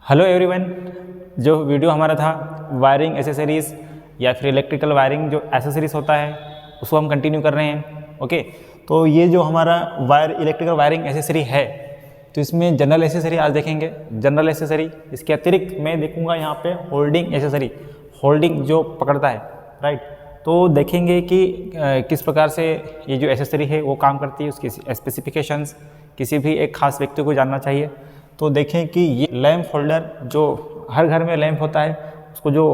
Hello everyone. जो video हमारा था वायरिंग एसेसरीज़ या फिर इलेक्ट्रिकल वायरिंग जो एसेसरीज़ होता है उसको हम कंटिन्यू कर रहे हैं। ओके, तो ये जो हमारा इलेक्ट्रिकल वायरिंग एसेसरी है तो इसमें जनरल एसेसरी आज देखेंगे। जनरल एसेसरी, इसके अतिरिक्त मैं देखूंगा यहाँ पे होल्डिंग एसेसरी, होल्डिंग जो पकड़ता है, राइट। तो देखेंगे कि किस प्रकार से ये जो एसेसरी है वो काम करती है, उसकी स्पेसिफिकेशंस किसी भी एक खास व्यक्ति को जानना चाहिए। तो देखें कि ये लैंप होल्डर जो हर घर में लैंप होता है उसको जो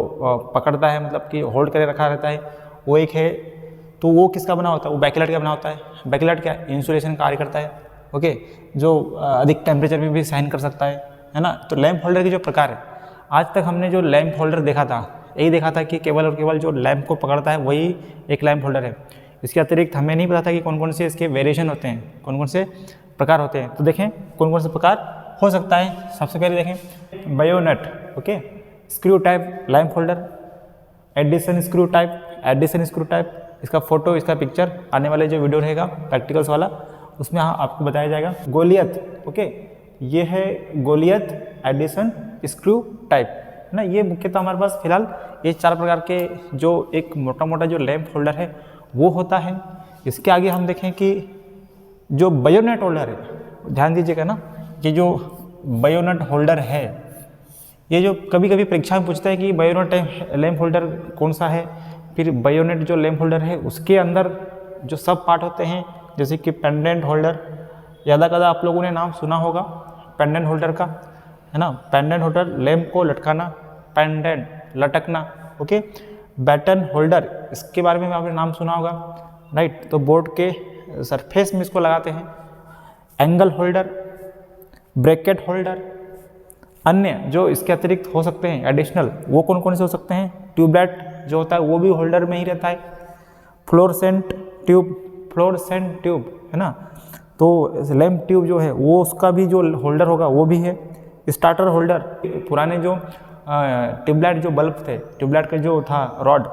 पकड़ता है, मतलब कि होल्ड करके रखा रहता है, वो एक है। तो वो किसका बना होता है? वो बैकलाइट का बना होता है। बैकलाइट क्या इंसुलेशन कार्य करता है, ओके, जो अधिक टेम्परेचर में भी सहन कर सकता है ना। तो लैंप होल्डर के जो प्रकार है, आज तक हमने जो लैंप होल्डर देखा था यही देखा था कि केवल और केवल जो लैंप को पकड़ता है वही एक लैंप होल्डर है। इसके अतिरिक्त हमें नहीं पता था कि कौन कौन से इसके वेरिएशन होते हैं, कौन कौन से प्रकार होते हैं। तो देखें कौन कौन से प्रकार हो सकता है। सबसे पहले देखें bayonet, okay, screw type lamp holder, Edison screw type, Edison screw type. इसका फोटो, इसका पिक्चर आने वाले जो वीडियो रहेगा प्रैक्टिकल्स वाला उसमें आपको बताया जाएगा। गोलियत, ओके, ये है गोलियत एडिशन स्क्रू टाइप, है ना। ये मुख्यतः हमारे पास फिलहाल ये चार प्रकार के जो एक मोटा मोटा जो लैंप होल्डर है वो होता है। इसके आगे हम देखें कि जो बायोनेट होल्डर है, ध्यान दीजिएगा ना, ये जो बायोनेट होल्डर है, ये जो कभी कभी परीक्षा में पूछता है कि बायोनेट लैंप होल्डर कौन सा है। फिर बायोनेट जो लैंप होल्डर है उसके अंदर जो सब पार्ट होते हैं, जैसे कि पेंडेंट होल्डर, ज़्यादा कदा आप लोगों ने नाम सुना होगा पेंडेंट होल्डर का, है ना। पेंडेंट होल्डर, लैंप को लटकाना, पेंडेंट लटकना, ओके। बैटन होल्डर, इसके बारे में आपने नाम सुना होगा, राइट। तो बोर्ड के सरफेस में इसको लगाते हैं। Angle holder, bracket holder. अन्य जो इसके अतिरिक्त हो सकते हैं एडिशनल, वो कौन कौन से हो सकते हैं? ट्यूबलाइट जो होता है वो भी होल्डर में ही रहता है। फ्लोरेसेंट ट्यूब, फ्लोरेसेंट ट्यूब, है ना। तो लैंप ट्यूब जो है वो उसका भी जो होल्डर होगा वो भी है। स्टार्टर होल्डर, पुराने जो ट्यूबलाइट जो बल्ब थे, ट्यूबलाइट का जो था रॉड,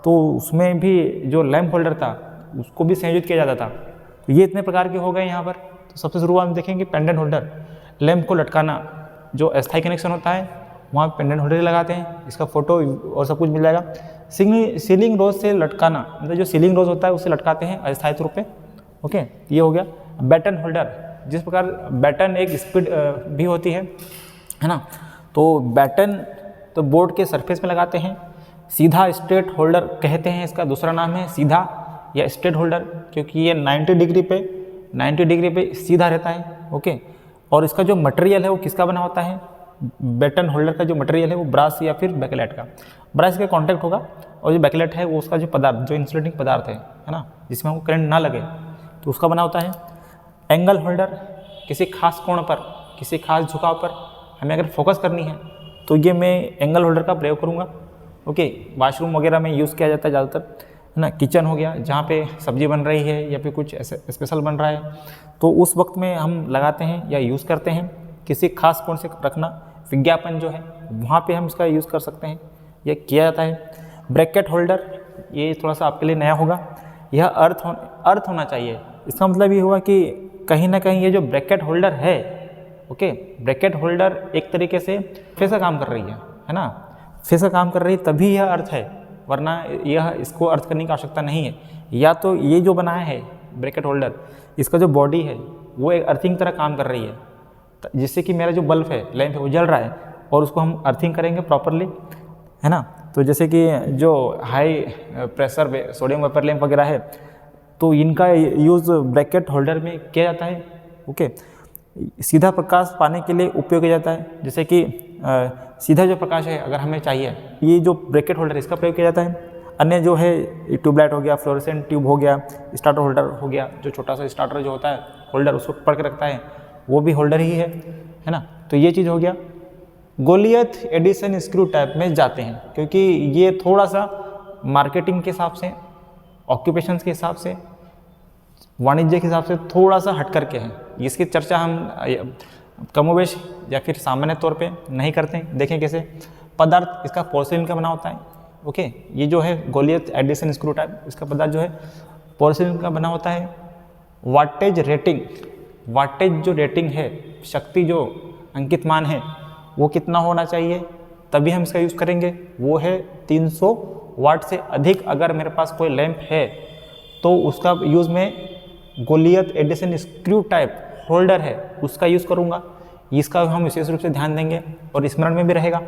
तो उसमें भी जो लैंप होल्डर था उसको भी संयोजित किया जाता था। तो ये इतने प्रकार के हो गए यहाँ पर। तो सबसे शुरुआत में देखेंगे पेंडेंट होल्डर, लैंप को लटकाना, जो अस्थायी कनेक्शन होता है वहाँ पेंडेंट होल्डर लगाते हैं। इसका फोटो और सब कुछ मिल जाएगा। सीलिंग रोज से लटकाना, मतलब जो सीलिंग रोज होता है उससे लटकाते हैं अस्थायी रूप पे, ओके, ये हो गया। बैटन होल्डर, जिस प्रकार बैटन एक स्पीड भी होती है ना, तो बैटन तो बोर्ड के सरफेस में लगाते हैं। सीधा स्ट्रेट होल्डर कहते हैं, इसका दूसरा नाम है सीधा या स्ट्रेट होल्डर, क्योंकि ये 90 डिग्री पे सीधा रहता है, ओके। और इसका जो मटेरियल है वो किसका बना होता है? बैटन होल्डर का जो मटेरियल है वो ब्रास या फिर बैकलाइट का, ब्रास का कॉन्टैक्ट होगा, और जो बैकलाइट है वो उसका जो पदार्थ, जो इंसुलेटिंग पदार्थ है ना, जिसमें हमको करंट ना लगे, तो उसका बना होता है। एंगल होल्डर, किसी खास कोण पर, किसी खास झुकाव पर हमें अगर फोकस करनी है तो ये मैं एंगल होल्डर का प्रयोग करूँगा, ओके। वॉशरूम वगैरह में यूज़ किया जाता है ज़्यादातर, है ना। किचन हो गया, जहाँ पे सब्जी बन रही है या फिर कुछ ऐसे स्पेशल बन रहा है, तो उस वक्त में हम लगाते हैं या यूज़ करते हैं। किसी खास कोण से रखना, विज्ञापन जो है वहाँ पे हम इसका यूज़ कर सकते हैं, यह किया जाता है। ब्रैकेट होल्डर, ये थोड़ा सा आपके लिए नया होगा, यह अर्थ होना चाहिए। इसका मतलब ये हुआ कि कहीं ना कहीं ये जो ब्रैकेट होल्डर है, ओके, ब्रैकेट होल्डर एक तरीके से फेस का काम कर रही है ना, फेस का काम कर रही है, तभी यह अर्थ है, वरना यह इसको अर्थ करने की आवश्यकता नहीं है। या तो ये जो बनाया है ब्रैकेट होल्डर, इसका जो बॉडी है वो एक अर्थिंग तरह काम कर रही है, जिससे कि मेरा जो बल्ब है, लैंप है, वो जल रहा है और उसको हम अर्थिंग करेंगे प्रॉपरली, है ना। तो जैसे कि जो high pressure sodium vapour lamp वगैरह है, तो इनका यूज़ ब्रैकेट होल्डर में किया जाता है, ओके। सीधा प्रकाश पाने के लिए उपयोग किया जाता है, जैसे कि सीधा जो प्रकाश है अगर हमें चाहिए, ये जो ब्रैकेट होल्डर इसका प्रयोग किया जाता है। अन्य जो है ट्यूबलाइट हो गया, फ्लोरेसेंट ट्यूब हो गया, स्टार्टर होल्डर हो गया, जो छोटा सा स्टार्टर जो होता है होल्डर उसको पकड़ के रखता है, वो भी होल्डर ही है ना। तो ये चीज़ हो गया। गोलियत एडिशन स्क्रू टाइप में जाते हैं, क्योंकि ये थोड़ा सा मार्केटिंग के हिसाब से, ऑक्यूपेशंस के हिसाब से, वाणिज्य के हिसाब से थोड़ा सा हट करके हैं। इसकी चर्चा हम कमोवेश या फिर सामान्य तौर पे नहीं करते हैं। देखें कैसे पदार्थ इसका पोर्सिलिन का बना होता है, ओके। ये जो है गोलियत एडिशन स्क्रू टाइप, इसका पदार्थ जो है पोर्सिलिन का बना होता है। वाटेज रेटिंग, वाटेज जो रेटिंग है, शक्ति जो अंकित मान है, वो कितना होना चाहिए तभी हम इसका यूज़ करेंगे, वो है 300 वाट से अधिक। अगर मेरे पास कोई लैंप है तो उसका यूज़ में Goliath Edison screw type holder है उसका यूज़ करूँगा। इसका हम विशेष रूप से ध्यान देंगे और स्मरण में भी रहेगा।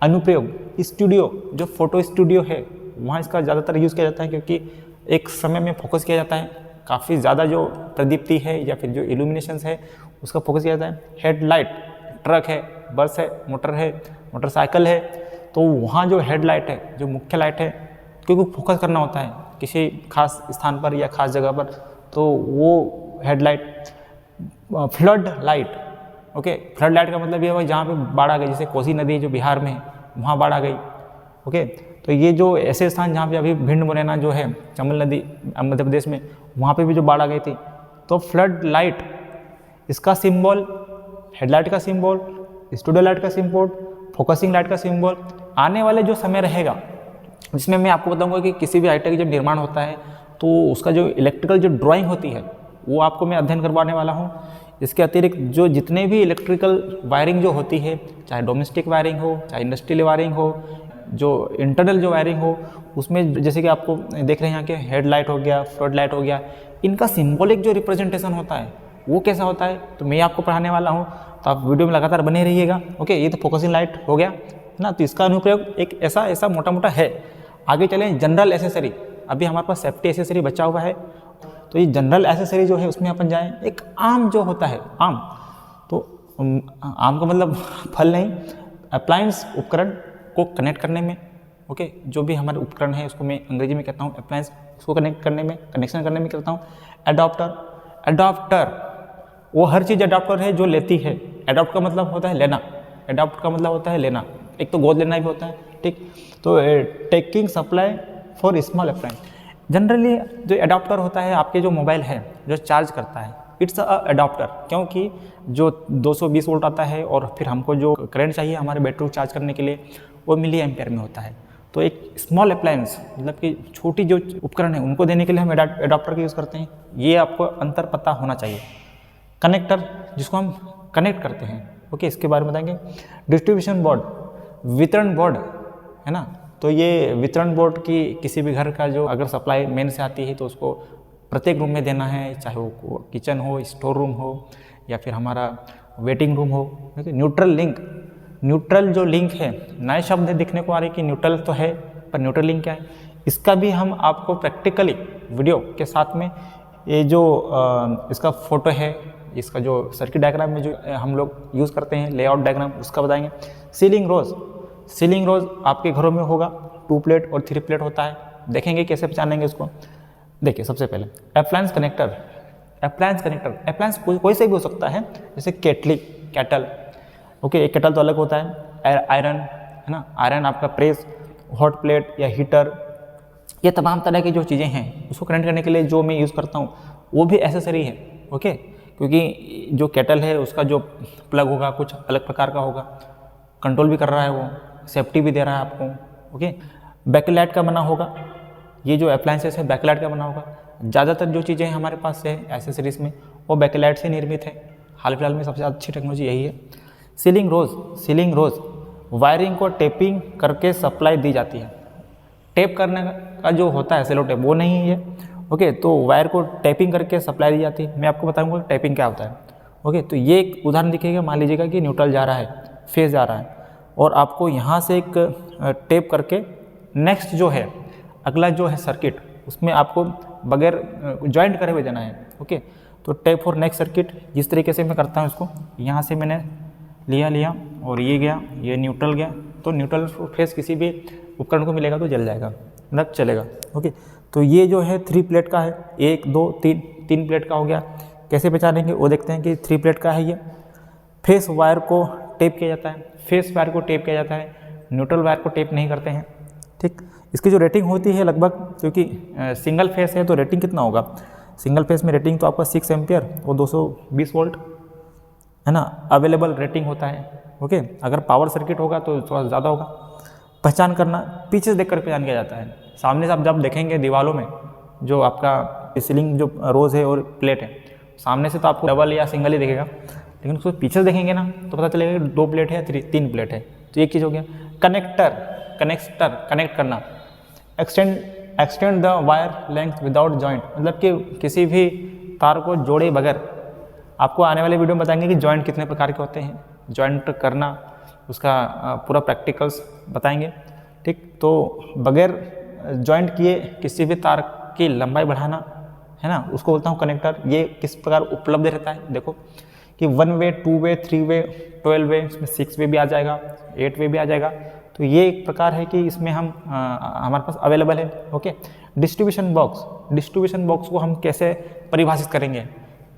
अनुप्रयोग स्टूडियो, जो फोटो स्टूडियो है वहाँ इसका ज़्यादातर यूज़ किया जाता है, क्योंकि एक समय में फोकस किया जाता है, काफ़ी ज़्यादा जो प्रदीप्ति है या फिर जो इल्यूमिनेशंस है उसका फोकस किया जाता है। हेडलाइट, ट्रक है, बस है, मोटरसाइकिल है, तो वहाँ जो हेडलाइट है, जो मुख्य लाइट है, क्योंकि फोकस करना होता है किसी खास स्थान पर या खास जगह पर, तो वो headlight. Flood light, okay, flood light का मतलब ये हुआ जहाँ पे बाढ़ आ गई, जैसे कोसी नदी जो बिहार में है वहाँ बाढ़ आ गई, ओके। तो ये जो ऐसे स्थान जहाँ पे अभी भिंड मुरैना जो है चंबल नदी मध्य प्रदेश में, वहाँ पे भी जो बाढ़ आ गई थी, तो फ्लड लाइट इसका सिंबल, हेडलाइट का सिंबल, स्टूडियो लाइट का सिंबल, फोकसिंग लाइट का सिंबल आने वाले जो समय रहेगा, जिसमें मैं आपको बताऊंगा कि किसी भी आइटम का जब निर्माण होता है तो उसका जो इलेक्ट्रिकल जो ड्राइंग होती है वो आपको मैं अध्ययन करवाने वाला हूँ। इसके अतिरिक्त जो जितने भी इलेक्ट्रिकल वायरिंग जो होती है, चाहे डोमेस्टिक वायरिंग हो, चाहे इंडस्ट्रियल वायरिंग हो, जो इंटरनल जो वायरिंग हो, उसमें जैसे कि आपको देख रहे हैं यहाँ के हेडलाइट हो गया, फ्लड लाइट हो गया, इनका सिंबॉलिक जो रिप्रेजेंटेशन होता है वो कैसा होता है, तो मैं आपको पढ़ाने वाला हूँ, तो आप वीडियो में लगातार बने रहिएगा, ओके। ये तो फोकसिंग लाइट हो गया ना, तो इसका अनुप्रयोग एक ऐसा मोटा मोटा है। आगे चलें जनरल एसेसरी, अभी हमारे पास सेफ्टी एसेसरी बचा हुआ है, तो ये जनरल एसेसरी जो है उसमें अपन जाएं। एक आम जो होता है, आम, तो आम का मतलब फल नहीं, अप्लायंस उपकरण को कनेक्ट करने में, ओके, जो भी हमारे उपकरण है उसको मैं अंग्रेजी में कहता हूँ अप्लायंस, उसको कनेक्ट करने में, कनेक्शन करने में कहता हूँ एडाप्टर, वो हर चीज़ एडाप्टर है जो लेती है। एडाप्ट का मतलब होता है लेना, एडाप्ट का मतलब होता है लेना, एक तो गोद लेना भी होता है, ठीक। तो taking supply for small appliance, generally जो एडाप्टर होता है आपके जो मोबाइल है जो चार्ज करता है, इट्स अ एडाप्टर, क्योंकि जो 220 वोल्ट आता है और फिर हमको जो करंट चाहिए हमारे बैटरी को चार्ज करने के लिए वो मिली एम्पेयर में होता है। तो एक स्मॉल अप्लायंस मतलब कि छोटी जो उपकरण है उनको देने के लिए हम एडाप्टर का यूज़ करते हैं। ये आपको अंतर पता होना चाहिए। कनेक्टर, जिसको हम कनेक्ट करते हैं, ओके, इसके बारे में बताएंगे। डिस्ट्रीब्यूशन बोर्ड, वितरण बोर्ड है ना, तो ये वितरण बोर्ड की किसी भी घर का जो अगर सप्लाई मेन से आती है तो उसको प्रत्येक रूम में देना है, चाहे वो किचन हो, स्टोर रूम हो या फिर हमारा वेटिंग रूम हो। न्यूट्रल लिंक, न्यूट्रल जो लिंक है, नए शब्द दिखने को आ रहे कि न्यूट्रल तो है पर न्यूट्रल लिंक क्या है, इसका भी हम आपको प्रैक्टिकली वीडियो के साथ में, ये जो इसका फोटो है, इसका जो सर्किट डायग्राम में जो हम लोग यूज़ करते हैं लेआउट डायग्राम, उसका बताएंगे। सीलिंग रोज, सीलिंग रोज आपके घरों में होगा, 2 प्लेट और 3 प्लेट होता है, देखेंगे कैसे पहचानेंगे इसको। देखिए सबसे पहले अप्लायंस कनेक्टर, अप्लायंस कोई से भी हो सकता है, जैसे कैटल, ओके, एक केटल तो अलग होता है। आयरन है ना, आयरन आपका प्रेस, हॉट प्लेट या हीटर, ये तमाम तरह की जो चीज़ें हैं उसको कनेक्ट करने के लिए जो मैं यूज़ करता हूँ वो भी एसेसरी है, ओके। क्योंकि जो केटल है उसका जो प्लग होगा कुछ अलग प्रकार का होगा, कंट्रोल भी कर रहा है वो, सेफ्टी भी दे रहा है आपको, ओके। बैकलाइट का बना होगा, ये जो अप्लायंसेस है बैकलाइट का बना होगा। ज़्यादातर जो चीज़ें हमारे पास है एसेसरीज में वो बैकलाइट से निर्मित है, हाल फिलहाल में सबसे अच्छी टेक्नोलॉजी यही है। सीलिंग रोज वायरिंग को टेपिंग करके सप्लाई दी जाती है। टेप करने का जो होता है सेलो टेप वो नहीं है, ओके, तो वायर को टेपिंग करके सप्लाई दी जाती है। मैं आपको बताऊंगा टेपिंग क्या होता है, ओके। तो ये एक उदाहरण दिखेगा, मान लीजिएगा कि न्यूट्रल जा रहा है, फेज जा रहा है, और आपको यहाँ से एक टेप करके नेक्स्ट जो है अगला जो है सर्किट, उसमें आपको बगैर जॉइंट करे हुए जाना है, ओके। तो टेप फॉर नेक्स्ट सर्किट जिस तरीके से मैं करता हूँ इसको, यहाँ से मैंने लिया और ये गया, ये न्यूट्रल गया, तो न्यूट्रल फेस किसी भी उपकरण को मिलेगा तो जल जाएगा, मतलब चलेगा, ओके। तो ये जो है 3 प्लेट का है, 1 2 3 प्लेट का हो गया। कैसे पहचानेंगे वो देखते हैं कि 3 प्लेट का है ये। फेस वायर को टेप किया जाता है, फेस वायर को टेप किया जाता है, न्यूट्रल वायर को टेप नहीं करते हैं, ठीक। इसकी जो रेटिंग होती है लगभग, क्योंकि सिंगल फेस है तो रेटिंग कितना होगा, सिंगल फेस में रेटिंग तो आपका 6 एम्पियर और 220 वोल्ट है ना, अवेलेबल रेटिंग होता है, ओके। अगर पावर सर्किट होगा तो थोड़ा ज़्यादा होगा। पहचान करना, पीछे देख कर पहचान किया जाता है। सामने से आप जब देखेंगे दीवारों में जो आपका सीलिंग जो रोज़ है और प्लेट है, सामने से तो आपको डबल या सिंगल ही दिखेगा, लेकिन उसको पीछे देखेंगे ना तो पता चलेगा कि 2 प्लेट है या 3 प्लेट है। तो एक चीज़ हो गया। कनेक्ट करना, extend the wire length without joint, मतलब कि किसी भी तार को जोड़े बगैर। आपको आने वाले वीडियो में बताएंगे कि जॉइंट कितने प्रकार के होते हैं, जॉइंट करना उसका पूरा प्रैक्टिकल्स बताएंगे, ठीक। तो बगैर जॉइंट किए किसी भी तार की लंबाई बढ़ाना है ना, उसको बोलता हूँ कनेक्टर। ये किस प्रकार उपलब्ध रहता है, देखो कि 1 वे, 2 वे, 3 वे, 12 वे, इसमें 6 वे भी आ जाएगा, 8 वे भी आ जाएगा। तो ये एक प्रकार है कि इसमें हम हमारे पास अवेलेबल है, ओके। डिस्ट्रीब्यूशन बॉक्स को हम कैसे परिभाषित करेंगे,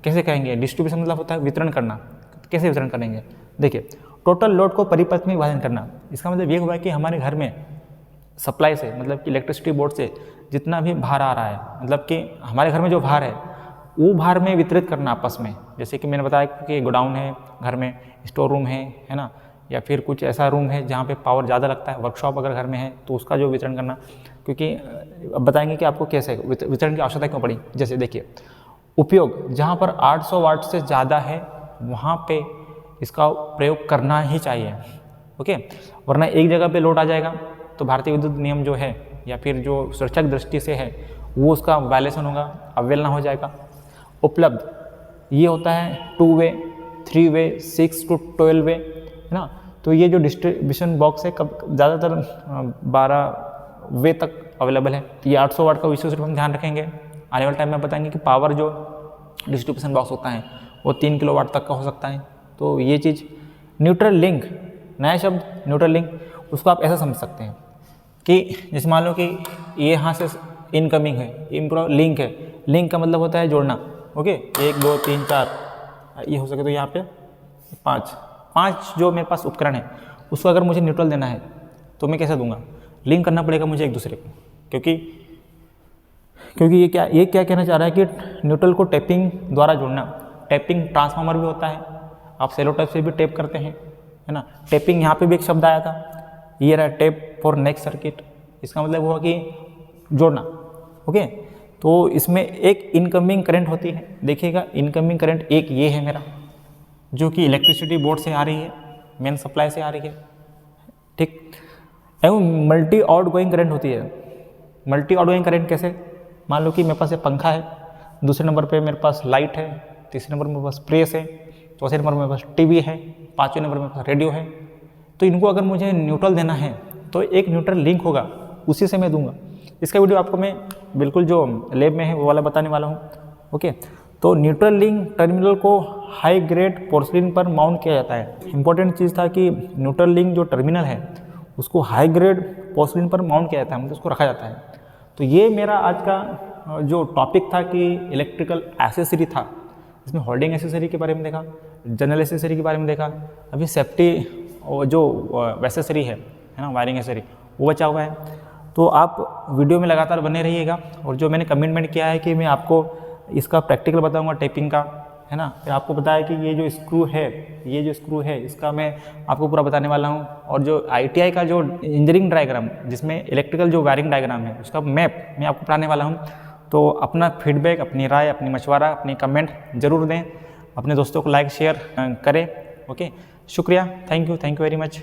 कैसे कहेंगे? डिस्ट्रीब्यूशन मतलब होता है वितरण करना। कैसे वितरण करेंगे? देखिए, टोटल लोड को परिपथ में विभाजन करना। इसका मतलब ये हुआ कि हमारे घर में सप्लाई से, मतलब कि इलेक्ट्रिसिटी बोर्ड से जितना भी भार आ रहा है, मतलब कि हमारे घर में जो भार है वो भार में वितरित करना आपस में। जैसे कि मैंने बताया कि गोडाउन है, घर में स्टोर रूम है ना, या फिर कुछ ऐसा रूम है जहाँ पे पावर ज़्यादा लगता है, वर्कशॉप अगर घर में है तो उसका जो वितरण करना। क्योंकि अब बताएंगे कि आपको कैसे वितरण की आवश्यकता क्यों पड़ी। जैसे देखिए, उपयोग जहाँ पर 800 वाट से ज़्यादा है वहाँ पे इसका प्रयोग करना ही चाहिए, ओके। वरना एक जगह पे लोड आ जाएगा तो भारतीय विद्युत नियम जो है या फिर जो सुरक्षा की दृष्टि से है वो उसका वायलेशन होगा, अवहेलना हो जाएगा। उपलब्ध ये होता है 2 वे, 3 वे, 6 to 12 वे, है ना। तो ये जो डिस्ट्रीब्यूशन बॉक्स है कब ज़्यादातर 12 वे तक अवेलेबल है। ये 800 वाट का विशेष रूप में ध्यान रखेंगे। आने वाले टाइम में बताएंगे कि पावर जो डिस्ट्रीब्यूशन बॉक्स होता है वो 3 किलोवाट तक का हो सकता है। तो ये चीज़। न्यूट्रल लिंक, नया शब्द न्यूट्रल लिंक, उसको आप ऐसा समझ सकते हैं कि जैसे मान लो कि ये यहाँ से इनकमिंग है, लिंक है। लिंक का मतलब होता है जोड़ना, ओके। 1 2 3 4 ये हो सके तो यहाँ पे 5 जो मेरे पास उपकरण है उसको अगर मुझे न्यूट्रल देना है तो मैं कैसे दूंगा? लिंक करना पड़ेगा मुझे एक दूसरे को, क्योंकि ये क्या कहना चाह रहा है कि न्यूट्रल को टैपिंग द्वारा जोड़ना। टैपिंग ट्रांसफार्मर भी होता है, आप सेलो टैप से भी टैप करते हैं, है ना। टैपिंग यहाँ पे भी एक शब्द आया था, ये रहा टैप फॉर नेक्स्ट सर्किट। इसका मतलब हुआ कि जोड़ना, ओके। तो इसमें एक इनकमिंग करंट होती है, देखिएगा इनकमिंग करंट एक ये है मेरा, जो कि इलेक्ट्रिसिटी बोर्ड से आ रही है, मेन सप्लाई से आ रही है, ठीक। एवं मल्टी आउटगोइंग करंट होती है। मल्टी आउटगोइंग करंट कैसे? मान लो कि मेरे पास एक पंखा है, दूसरे नंबर पे मेरे पास लाइट है, तीसरे नंबर में मेरे पास प्रेस है, चौथे नंबर में मेरे पास टीवी है, पाँचवें नंबर में मेरे पास रेडियो है। तो इनको अगर मुझे न्यूट्रल देना है तो एक न्यूट्रल लिंक होगा, उसी से मैं दूंगा। इसका वीडियो आपको मैं बिल्कुल जो लैब में है वो वाला बताने वाला हूँ, ओके। तो न्यूट्रल लिंक टर्मिनल को हाई ग्रेड पोर्सिलिन पर माउंट किया जाता है। इंपॉर्टेंट चीज़ था कि न्यूट्रल लिंक जो टर्मिनल है उसको हाई ग्रेड पोर्सिलिन पर माउंट किया जाता है, मतलब उसको रखा जाता है। तो ये मेरा आज का जो टॉपिक था कि इलेक्ट्रिकल एसेसरी था, इसमें होल्डिंग एसेसरी के बारे में देखा, जनरल एसेसरी के बारे में देखा, अभी सेफ्टी जो एसेसरी है ना, वायरिंग एसेसरी, वो बचा हुआ है। तो आप वीडियो में लगातार बने रहिएगा। और जो मैंने कमिटमेंट किया है कि मैं आपको इसका प्रैक्टिकल बताऊंगा टेपिंग का, है ना। फिर आपको बताया कि ये जो स्क्रू है इसका मैं आपको पूरा बताने वाला हूँ। और जो ITI का जो इंजीनियरिंग डायग्राम, जिसमें इलेक्ट्रिकल जो वायरिंग डायग्राम है उसका मैप मैं आपको पढ़ाने वाला हूँ। तो अपना फीडबैक, अपनी राय, अपनी मशवरा, अपनी कमेंट ज़रूर दें, अपने दोस्तों को लाइक शेयर करें, ओके। शुक्रिया, थैंक यू वेरी मच।